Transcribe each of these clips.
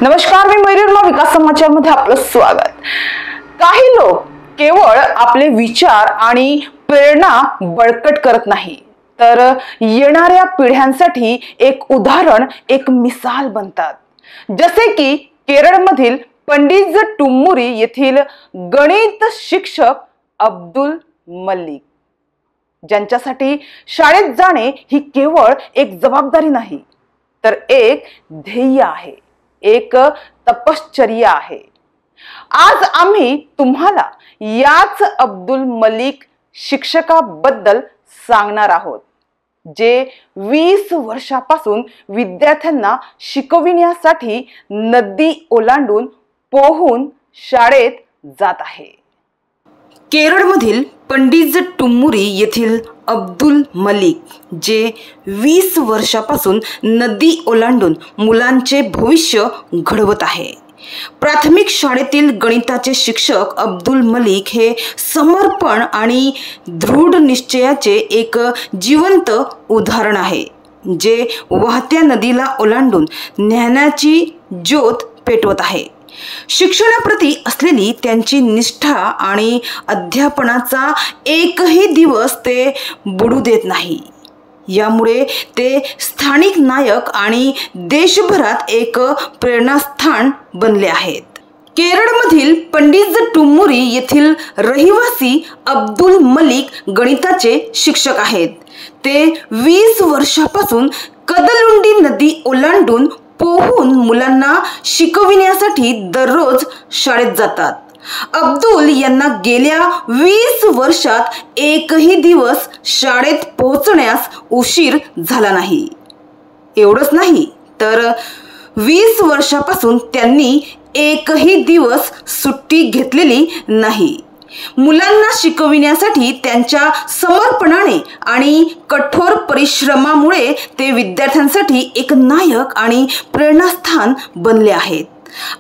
नमस्कार, मी मयूर विकास समाचार मध्ये आपलं स्वागत। काही लोक केवळ आपले विचार आणि प्रेरणा बळकट करत नाही, तर येणाऱ्या पिढ्यांसाठी एक उदाहरण, एक मिसाल बनतात। जसे की केरळमधील पंडित टुम्मुरी येथील गणित शिक्षक अब्दुल मलिक, ज्यांच्यासाठी शाळेत जाणे ही केवळ एक जबाबदारी नाही, तर एक ध्येय आहे, एक तपश्चर्या आहे। आज आम्ही तुम्हाला याच अब्दुल मलिक शिक्षकाबद्दल सांगणार आहोत, जे 20 वर्षापासून विद्यार्थ्यांना शिकविण्यासाठी नदी ओलांडून पोहून शाळेत जात आहे। केरळमधील पंडित टुम्मुरी येथील अब्दुल मलिक, जे 20 वर्षापासून नदी ओलांडून मुलांचे भविष्य घडवत आहे। प्राथमिक शाळेतील गणिताचे शिक्षक अब्दुल मलिक हे समर्पण आणि दृढ निश्चयाचे एक जिवंत उदाहरण आहे, जे वाहत्या नदीला ओलांडून ज्ञानाची ज्योत पेटवत आहे। शिक्षणाप्रती असलेली त्यांची निष्ठा आणि अध्यापनाचा एकही दिवस ते बुडू देत नाही। यामुळे ते स्थानिक नायक आणि देशभरात एक प्रेरणास्थान बनले आहेत। केरळमधील पंडित टुम्मुरी येथील रहिवासी अब्दुल मलिक गणिताचे शिक्षक आहेत। ते 20 वर्षापासून कदलुंडी नदी ओलांडून पोहून मुलांना शिकविण्यासाठी दररोज शाळेत जातात। अब्दुल यांना गेल्या 20 वर्षात एकही दिवस शाळेत पोहोचण्यास उशीर झाला नाही। एवढंच नाही, तर 20 वर्षापासून त्यांनी एकही दिवस सुट्टी घेतलेली नाही। मुलांना शिकविण्यासाठी त्यांच्या समर्पणाने आणि कठोर परिश्रमामुळे ते विद्यार्थ्यांसाठी एक नायक आणि प्रेरणास्थान बनले आहेत।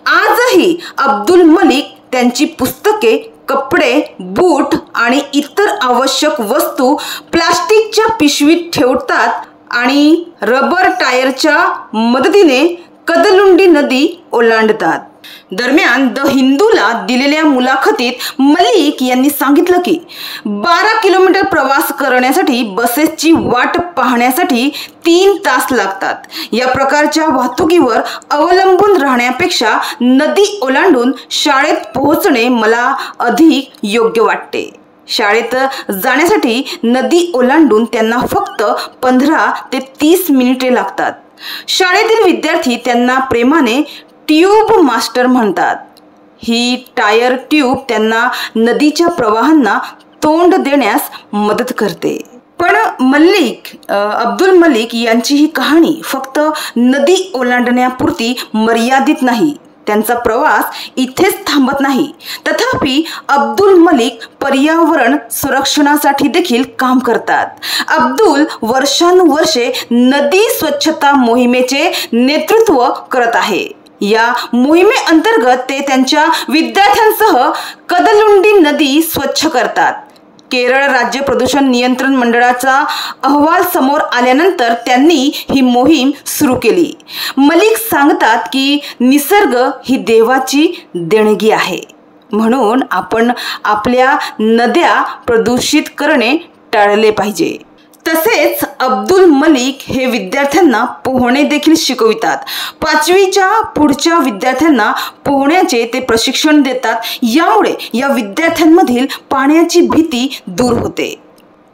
आजही अब्दुल मलिक त्यांची पुस्तके, कपडे, बूट आणि इतर आवश्यक वस्तू प्लास्टिकच्या पिशवीत ठेवतात आणि रबर टायरच्या मदतीने कदलुंडी नदी ओलांडतात। दरम्यान द हिंदूला दिलेल्या मुलाखतीत मलिक यांनी सांगितलं की 12 किलोमीटर प्रवास करण्यासाठी बसेसची वाट पाहण्यासाठी 3 तास लागतात। या प्रकारच्या वाहतुकीवर अवलंबून राहण्यापेक्षा नदी ओलांडून शाळेत पोहोचणे मला अधिक योग्य वाटते। शाळेत जाण्यासाठी नदी ओलांडून त्यांना फक्त 15 ते 30 मिनिटे लागतात। शाळेतील विद्यार्थी त्यांना प्रेमाने ट्यूब मास्टर म्हणतात। ही टायर ट्यूब त्यांना नदीच्या प्रवाहांना तोंड देण्यास मदत करते। पण अब्दुल मलिक यांची ही कहाणी फक्त नदी ओलांडण्यापुरती मर्यादित नाही। त्यांचा प्रवास इथेच थांबत नाही। तथापि अब्दुल मलिक पर्यावरण संरक्षणासाठी देखील काम करतात। अब्दुल वर्षानुवर्षे नदी स्वच्छता मोहिमेचे नेतृत्व करत आहे। या मोहिमेअंतर्गत ते त्यांच्या विद्यार्थ्यांसह कदलुंडी नदी स्वच्छ करतात। केरळ राज्य प्रदूषण नियंत्रण मंडळाचा अहवाल समोर आल्यानंतर त्यांनी ही मोहीम सुरू केली। मलिक सांगतात की निसर्ग ही देवाची देणगी आहे, म्हणून आपण आपल्या नद्या प्रदूषित करणे टाळले पाहिजे। तसेच अब्दुल मलिक हे विद्यार्थ्यांना पोहणे देखील शिकवितात। 5वीच्या पुढच्या विद्यार्थ्यांना पोहण्याचे ते प्रशिक्षण देतात। यामुळे या विद्यार्थ्यांमधील पाण्याची भीती दूर होते।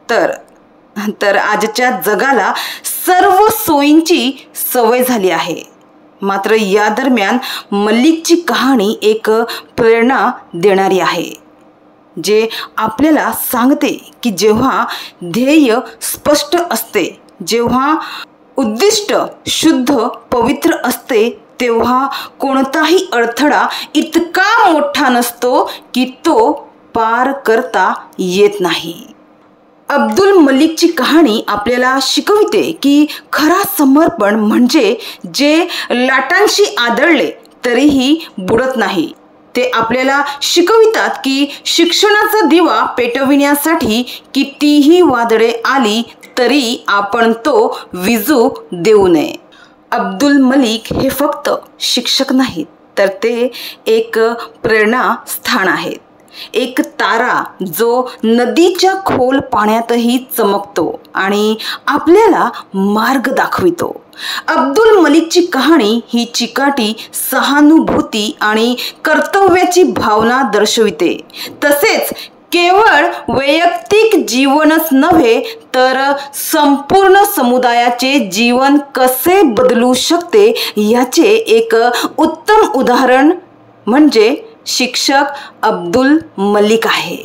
तर आजच्या जगाला सर्व सोयींची सवय झाली आहे। मात्र या दरम्यान मलिकची कहाणी एक प्रेरणा देणारी आहे, जे आपल्याला सांगते की जेव्हा ध्येय स्पष्ट असते, जेव्हा उद्दिष्ट शुद्ध पवित्र असते, तेव्हा कोणताही अडथळा इतका मोठा नसतो की तो पार करता येत नाही। अब्दुल मलिकची कहाणी आपल्याला शिकविते की खरा समर्पण म्हणजे जे लाटांशी आदळले तरीही बुडत नाही। ते आपल्याला शिकवितात की शिक्षणाचा दिवा पेटविण्यासाठी कितीही वादळे आली तरी आपण तो विझू देऊ नये। अब्दुल मलिक हे फक्त शिक्षक नाहीत, तर ते एक प्रेरणा स्थान आहेत. एक तारा जो नदीच्या खोल पाण्यातही चमकतो आणि आपल्याला मार्ग दाखवितो. अब्दुल मलिकची कहाणी ही चिकाटी, सहानुभूती आणि कर्तव्याची भावना दर्शविते. तसेच केवळ वैयक्तिक जीवनच नव्हे तर संपूर्ण समुदायाचे जीवन कसे बदलू शकते याचे एक उत्तम उदाहरण म्हणजे शिक्षक अब्दुल मलिक आहे.